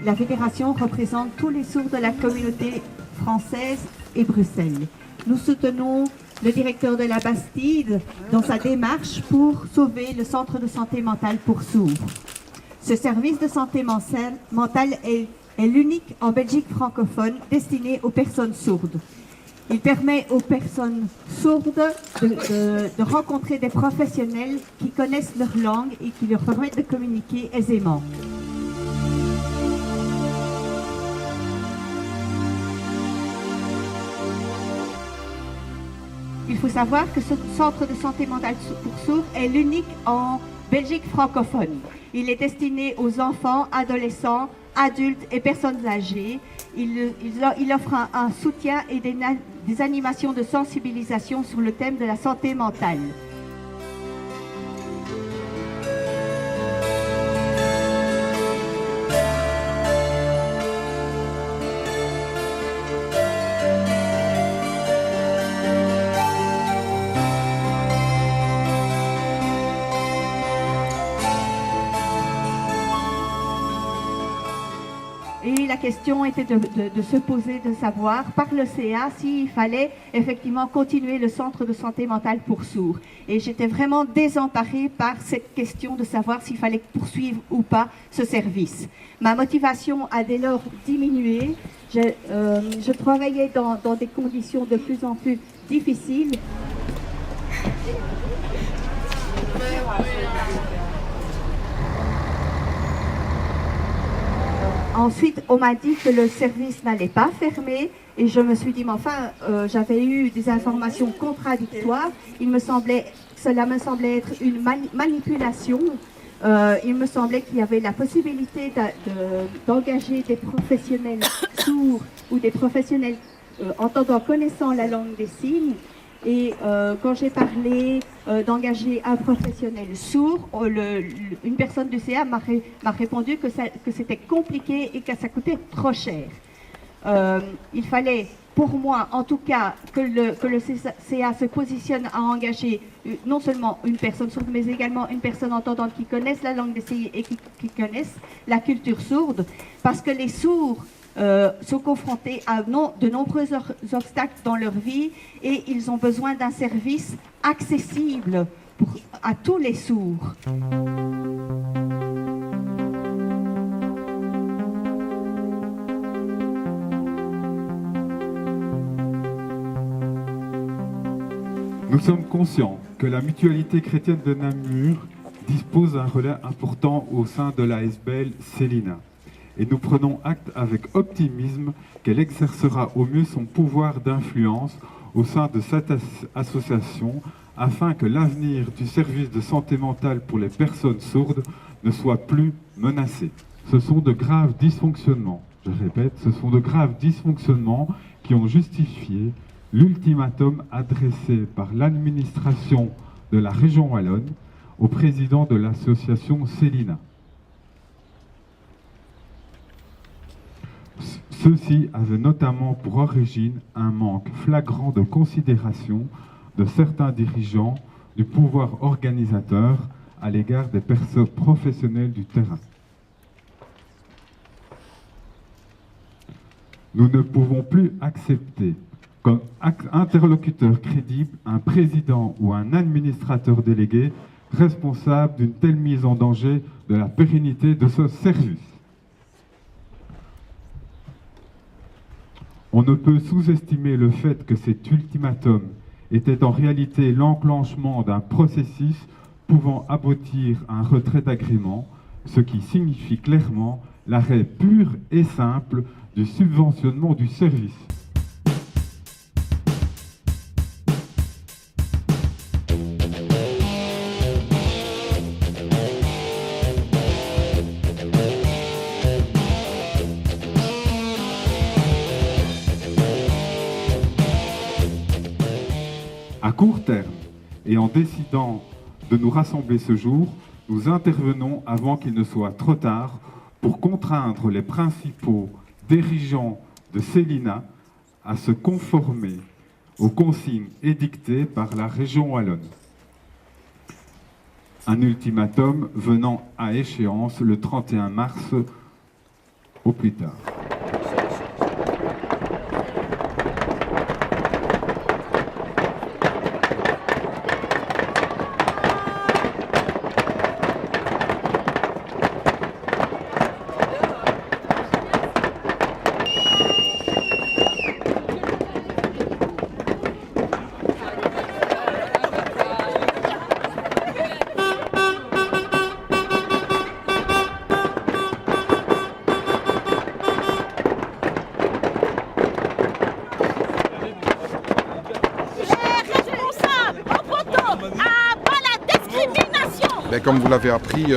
La fédération représente tous les sourds de la communauté française et Bruxelles. Nous soutenons le directeur de la Bastide dans sa démarche pour sauver le centre de santé mentale pour sourds. Ce service de santé mentale est l'unique en Belgique francophone destiné aux personnes sourdes. Il permet aux personnes sourdes de rencontrer des professionnels qui connaissent leur langue et qui leur permettent de communiquer aisément. Il faut savoir que ce centre de santé mentale pour sourds est l'unique en Belgique francophone. Il est destiné aux enfants, adolescents, adultes et personnes âgées. Il offre un soutien et des animations de sensibilisation sur le thème de la santé mentale. Et la question était de se poser, de savoir par le CA s'il fallait effectivement continuer le centre de santé mentale pour sourds. Et j'étais vraiment désemparée par cette question de savoir s'il fallait poursuivre ou pas ce service. Ma motivation a dès lors diminué. Je travaillais dans des conditions de plus en plus difficiles. Ensuite, on m'a dit que le service n'allait pas fermer et je me suis dit, mais enfin, j'avais eu des informations contradictoires. Cela me semblait être une manipulation. Il me semblait qu'il y avait la possibilité d'engager des professionnels sourds ou des professionnels entendant, connaissant la langue des signes. Et quand j'ai parlé d'engager un professionnel sourd, une personne du CA m'a répondu que c'était compliqué et que ça coûtait trop cher. Il fallait, pour moi, en tout cas, que le CA se positionne à engager non seulement une personne sourde, mais également une personne entendante qui connaisse la langue des signes et qui connaisse la culture sourde, parce que les sourds sont confrontés à de nombreux obstacles dans leur vie et ils ont besoin d'un service accessible à tous les sourds. Nous sommes conscients que la Mutualité chrétienne de Namur dispose d'un relais important au sein de la SBL Célina. Et nous prenons acte avec optimisme qu'elle exercera au mieux son pouvoir d'influence au sein de cette association afin que l'avenir du service de santé mentale pour les personnes sourdes ne soit plus menacé. Ce sont de graves dysfonctionnements, je répète, ce sont de graves dysfonctionnements qui ont justifié l'ultimatum adressé par l'administration de la région wallonne au président de l'association Célina. Ceci avait notamment pour origine un manque flagrant de considération de certains dirigeants du pouvoir organisateur à l'égard des personnes professionnelles du terrain. Nous ne pouvons plus accepter comme interlocuteur crédible un président ou un administrateur délégué responsable d'une telle mise en danger de la pérennité de ce service. On ne peut sous-estimer le fait que cet ultimatum était en réalité l'enclenchement d'un processus pouvant aboutir à un retrait d'agrément, ce qui signifie clairement l'arrêt pur et simple du subventionnement du service. À court terme, et en décidant de nous rassembler ce jour, nous intervenons avant qu'il ne soit trop tard pour contraindre les principaux dirigeants de Célina à se conformer aux consignes édictées par la région wallonne. Un ultimatum venant à échéance le 31 mars Au plus tard. Comme vous l'avez appris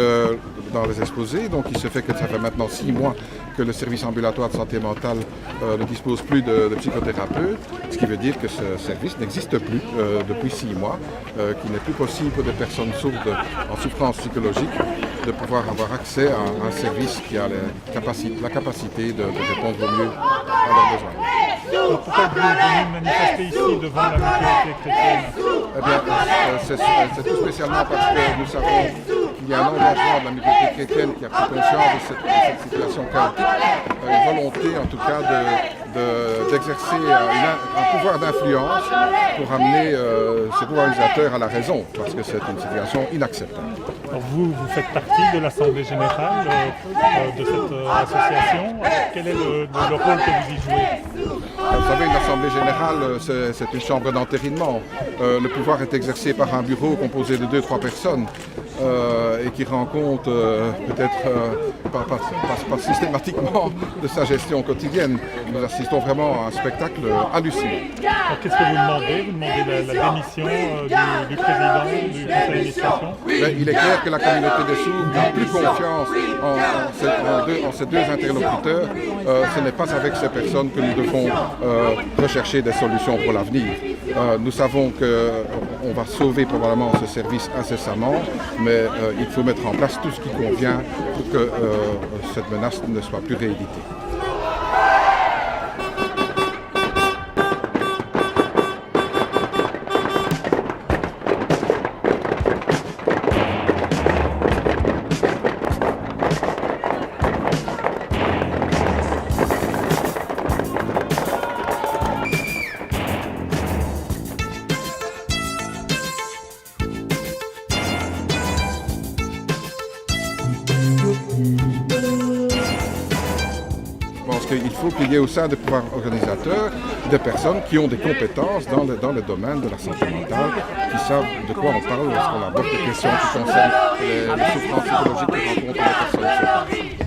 dans les exposés, donc il se fait que ça fait maintenant 6 mois que le service ambulatoire de santé mentale ne dispose plus de psychothérapeutes, ce qui veut dire que ce service n'existe plus depuis 6 mois, qu'il n'est plus possible pour des personnes sourdes en souffrance psychologique de pouvoir avoir accès à un service qui a la capacité de répondre au mieux à leurs besoins. Alors pourquoi êtes-vous venu manifester ici devant la mutualité chrétienne? Eh bien, c'est tout spécialement parce que nous savons qu'il y a un engagement de la mutualité chrétienne qui a pris conscience de cette situation chaotique, une volonté en tout cas d'exercer un pouvoir d'influence pour amener ces pouvoirs-utilisateurs à la raison, parce que c'est une situation inacceptable. Alors vous faites partie de l'Assemblée générale de cette association. Quel est le rôle que vous y jouez? Vous savez, une assemblée générale, c'est une chambre d'entérinement. Le pouvoir est exercé par un bureau composé de 2-3 personnes et qui rend compte peut-être pas systématiquement de sa gestion quotidienne. Nous assistons vraiment à un spectacle hallucinant. Alors qu'est-ce que vous demandez? Vous demandez la démission du président du conseil d'administration? Il est clair que la communauté des sourds n'a plus confiance en ces deux interlocuteurs. Ce n'est pas avec ces personnes que nous devons rechercher des solutions pour l'avenir. Nous savons qu'on va sauver probablement ce service incessamment, mais il faut mettre en place tout ce qui convient pour que cette menace ne soit plus rééditée. Il faut qu'il y ait au sein des pouvoirs organisateurs des personnes qui ont des compétences dans le domaine de la santé mentale, qui savent de quoi on parle lorsqu'on aborde des questions qui concernent les souffrances psychologiques que rencontrent les personnes.